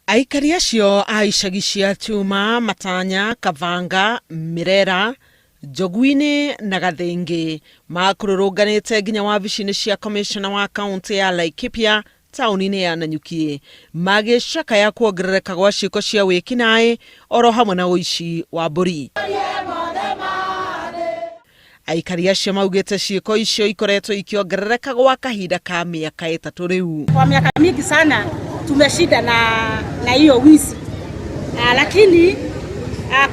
Aikari acio a icagi cia Tuma, Matanya, Kavanga, Mirera, Joguini na Gathengi makururunganite nginya wabici-ini cia commissioner wa kaunti ya Laikipia tauni-ini ya Nanyuki magicakaya kuongerereka gwa ciiko cia wikinaĩ oro hamwe na uici wa mbũri. Aikari acio maugite ciiko icio ikoretwo ikiongerereka gwa kahinda ka miaka 3 riu. Kwa miaka mingi sana tumeshida na hiyo wizi. Lakini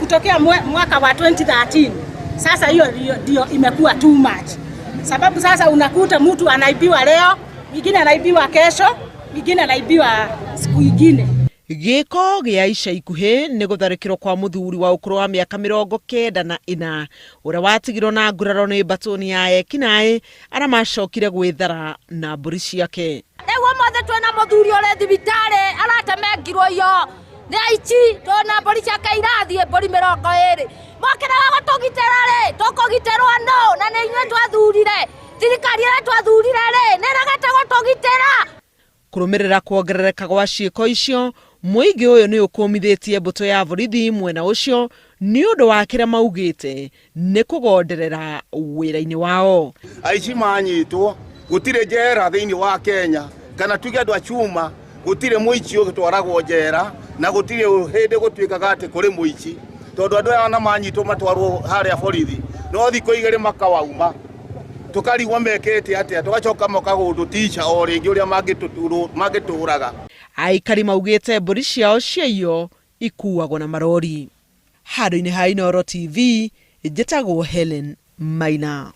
kutokea mwaka wa 2013 sasa hiyo ndio imekuwa too much. Sababu sasa unakuta mtu anaibiwa leo, mwingine anaibiwa kesho, mwingine anaibiwa siku nyingine. Giko gia ica ikuhi ni gutharikirwo kwa muthuri wa ukuru wa miaka 94 uria watigirwo na nguraro ni batoni ya ekinaĩ ara macokire gwithara na mbũri ciake. Ewo mothe twena muthuri ore thibitari aratemengirwo yo ni aici tona mbũri ciake irathie mbũri 20 mokire wa gutugitera ri tukugiterwo no na ni inywe twathurire thirikari ira twathurire ri ni ragete gutugitera. Kurumirira kuongerereka gwa ciiko icio muingi uyu ni ukumithitie mbuto ya borithi mwena ucio ni undu wa kira maugite ni kugonderera wira-ini wao. Aici manyitwo gutire njera thiini wa Kenya kana tuge andu a Chuma gutire muici ugitwaragwo njera na gutire hindi gutwikaga ati kuri muici tondu andu aya manyitwo matwarwo haria borithi no thiko igere makawauma tukarigwa mekete atia tugacoka mokagundu ticha o ringi uria mangituraga. Aikari maugite mbũri ciao ciayo ikuagwo na marori. Handũ-inĩ ha Inooro TV njĩtagwo Helen Maina.